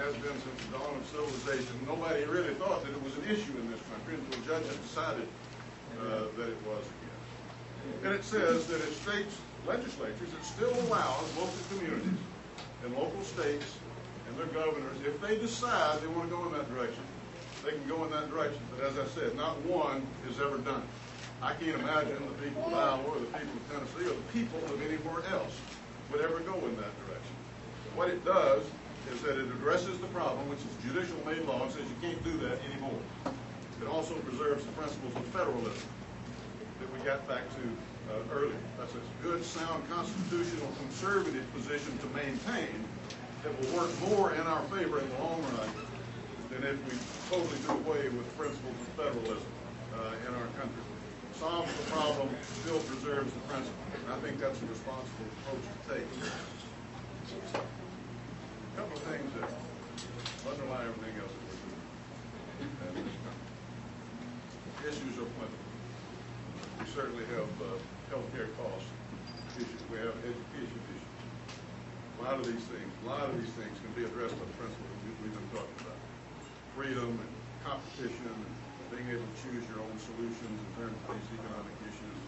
has been since the dawn of civilization. Nobody really thought that it was an issue in this country until judges decided that it was again. And it says that in states' legislatures, it still allows local communities and local states and their governors, if they decide they want to go in that direction, they can go in that direction. But as I said, not one has ever done it. I can't imagine the people of Iowa or the people of Tennessee or the people of anywhere else would ever go in that direction. What it does is that it addresses the problem, which is judicial made law, and says you can't do that anymore. It also preserves the principles of federalism that we got back to earlier. That's a good, sound, constitutional, conservative position to maintain that will work more in our favor in the long run than if we totally do away with the principles of federalism in our country. Solves the problem, still preserves the principle. And I think that's a responsible approach to take. A couple of things that underlie everything else that we're doing in this country. Issues are plentiful. We certainly have health care cost issues. We have education issues. A lot of these things can be addressed by the principle that we've been talking about. Freedom and competition and being able to choose your own solutions in terms of these economic issues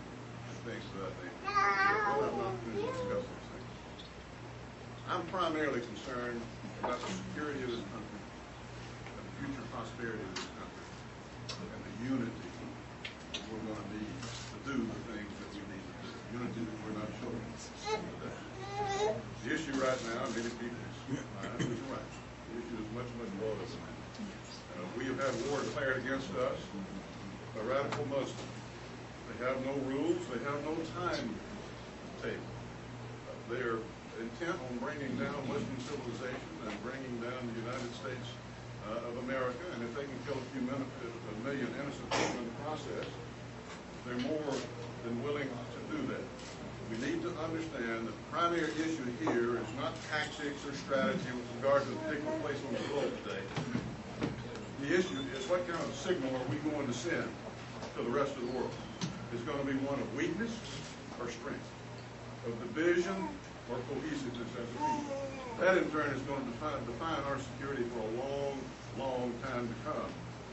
and things of that nature. We'll have an opportunity to discuss these things. I'm primarily concerned about the security of this country and the future prosperity of this country and the unity that we're going to need to do the things that we need to do. Unity that we're not showing today. The issue right now, many people's minds, is right. The issue is much, much broader than that. We have had war declared against us by radical Muslims. They have no rules. They have no timetable. They are intent on bringing down Western civilization and bringing down the United States of America. And if they can kill a million innocent people in the process, they're more than willing to do that. We need to understand that the primary issue here is not tactics or strategy with regard to the particular place on the globe today. The issue is what kind of signal are we going to send to the rest of the world? Is it going to be one of weakness or strength? Of division or cohesiveness as a people? That in turn is going to define our security for a long, long time to come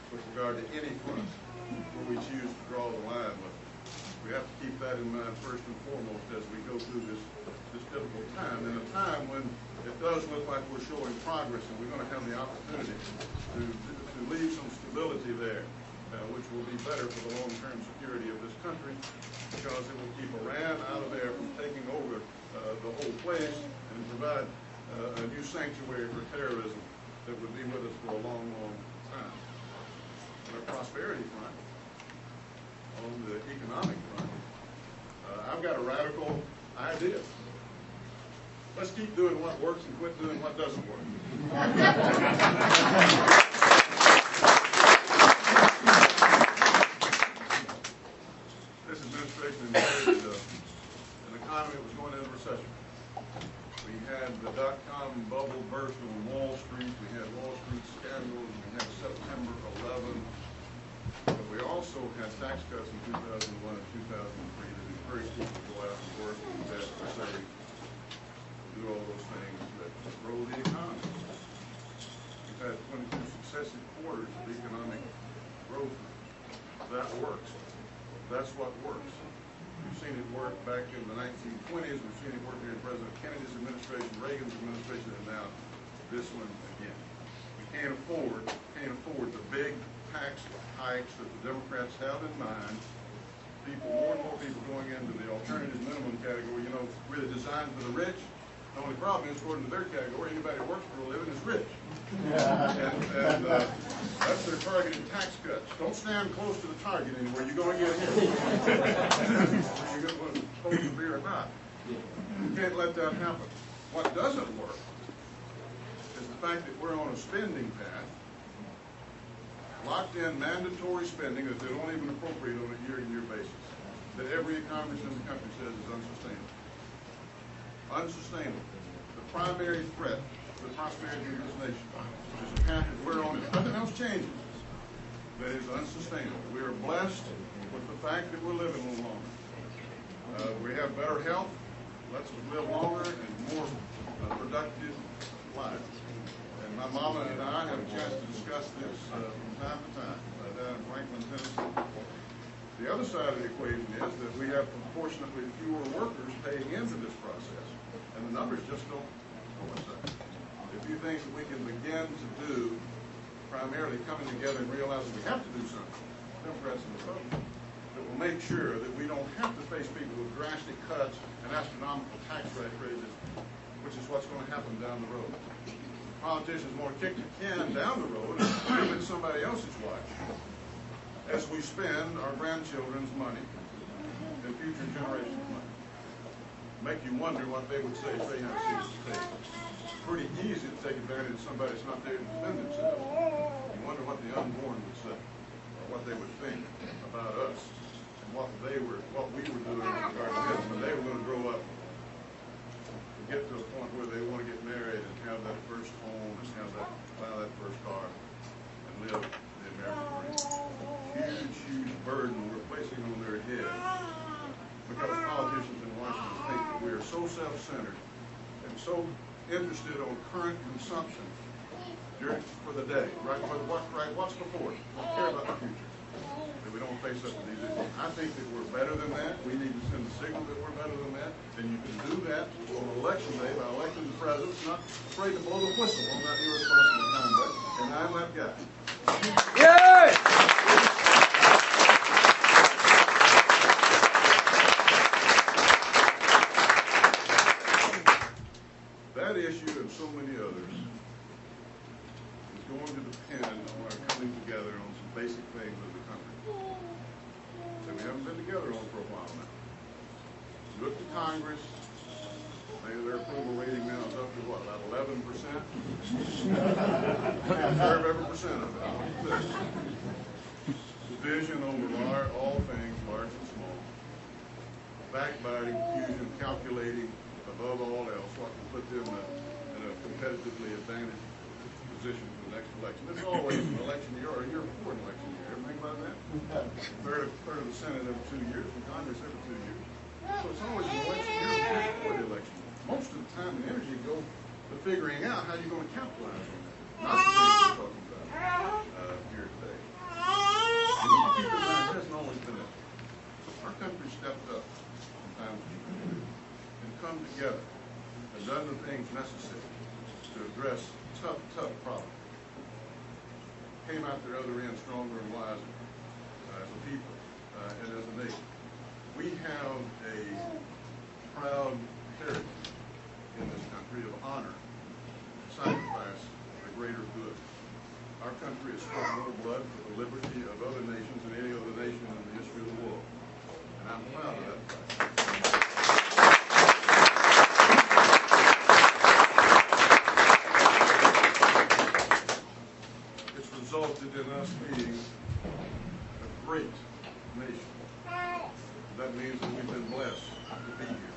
with regard to any front where we choose to draw the line with. We have to keep that in mind first and foremost as we go through this difficult time, and a time when it does look like we're showing progress and we're going to have the opportunity to leave some stability there, which will be better for the long-term security of this country because it will keep Iran out of there from taking over the whole place and provide a new sanctuary for terrorism that would be with us for a long, long time. On our prosperity front, on the economic front, I've got a radical idea. Let's keep doing what works and quit doing what doesn't work. This administration inherited an economy that was going into recession. We had the dot-com bubble burst on Wall Street. We had Wall Street scandals. We had September 11. But we also had tax cuts in 2001 and 2003 that encouraged people to go out and work and invest and save, do all those things that grow the economy. We've had 22 successive quarters of economic growth. That works. That's what works. We've seen it work back in the 1920s. We've seen it work during President Kennedy's administration, Reagan's administration, and now this one again. We can't afford the big tax hikes that the Democrats have in mind. More and more people going into the alternative minimum category, really designed for the rich. The only problem is, according to their category, anybody who works for a living is rich. And that's their targeted tax cuts. Don't stand close to the target anywhere. You're going to get hit. Whether you're going to hold the beer or not. You can't let that happen. What doesn't work is the fact that we're on a spending path, locked in mandatory spending that they don't even appropriate on a year-to-year basis, that every economist in the country says is unsustainable. Unsustainable. The primary threat to the prosperity of this nation is the path that we're on. If nothing else changes, that is unsustainable. We are blessed with the fact that we're living a little longer. We have better health, lets us live longer and more productive lives. And my mama and I have a chance to discuss this from time to time down in Franklin, Tennessee. The other side of the equation is that we have proportionately fewer workers paying into this process, and the numbers just don't coincide. If you think that we can begin to do primarily coming together and realizing we have to do something, Democrats and Republicans, that will make sure that we don't have to face people with drastic cuts and astronomical tax rate raises, which is what's going to happen down the road. Politicians want to kick the can down the road and leave it somebody else's watch as we spend our grandchildren's money and future generations' money. Make you wonder what they would say if they had seats at the table. It's pretty easy to take advantage of somebody that's not there to defend themselves. You wonder what the unborn would say, or what they would think about us, and what we were doing in regard to this when they were going to grow up and get to a point where they want to get married and have that first home and buy that first car and live the American dream. Huge burden we're placing on their head because politicians in Washington think that we are so self-centered and so interested on current consumption for the day, what's before us. We don't care about the future. That we don't face up to these issues. I think that we're better than that. We need to send a signal that we're better than that. And you can do that on election day by electing the president. Not afraid to blow the whistle on that irresponsible conduct. And I'm that guy. Yay! That issue and so many others is going to depend on our coming together on some basic things of the country that we haven't been together on for a while now. Look to Congress. Maybe their approval rating now is up to what, about 11%? Can't serve every percent of it. Division over all things, large and small. Backbiting, confusion, calculating, above all else, what can put them in a competitively advantaged position for the next election. It's always an election year or a year before an election year. Ever think about that? Third of the Senate every 2 years, and Congress every 2 years. So it's always an election year before the election. Most of the time and energy go to figuring out how you're going to capitalize on that. Not the things we're talking about here today. You need to keep in mind, it hasn't always been that. Our country stepped up from time to time and come together and done the things necessary to address tough problems. Came out the other end stronger and wiser as a people and as a nation. We have a proud heritage in this country of honor, sacrifice for the greater good. Our country has struck more blood for the liberty of other nations than any other nation in the history of the world. And I'm proud of that fact. It's resulted in us being a great nation. That means that we've been blessed to be here.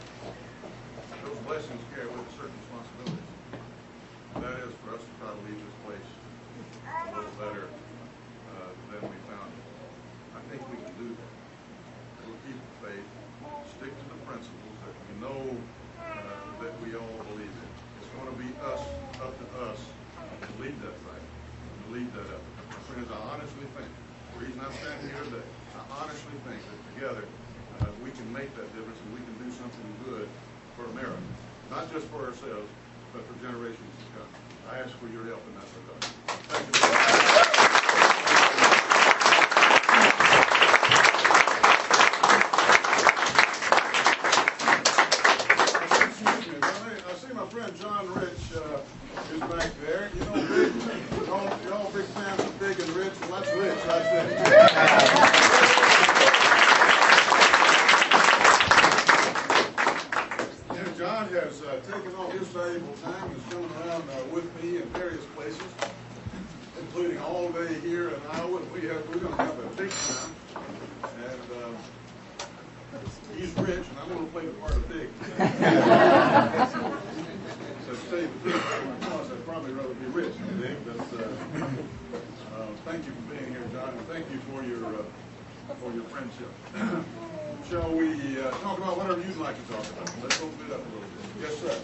Those blessings carry with certain responsibilities. And that is for us to try to leave this place a little better than we found it. I think we can do that. We'll keep the faith, stick to the principles that we know that we all believe in. It's going to be up to us to lead that fight, to lead that effort. My friends, I honestly think, the reason I'm standing here today, I honestly think that together we can make that difference and we can do something good for America. Not just for ourselves, but for generations to come. I ask for your help in that regard. Thank you. I see my friend John Rich is back there. You know, you're all big fans of Big and Rich. Well, that's Rich right there. John has taken all his valuable time and is coming around with me in various places, including all day here in Iowa. We're going to have a big time. And he's rich, and I'm going to play the part of Big. So to tell you the truth, I'd probably rather be rich than Big. But thank you for being here, John, and thank you for your friendship. Shall we talk about whatever you'd like to talk about? Let's open it up a little bit. Yes, sir.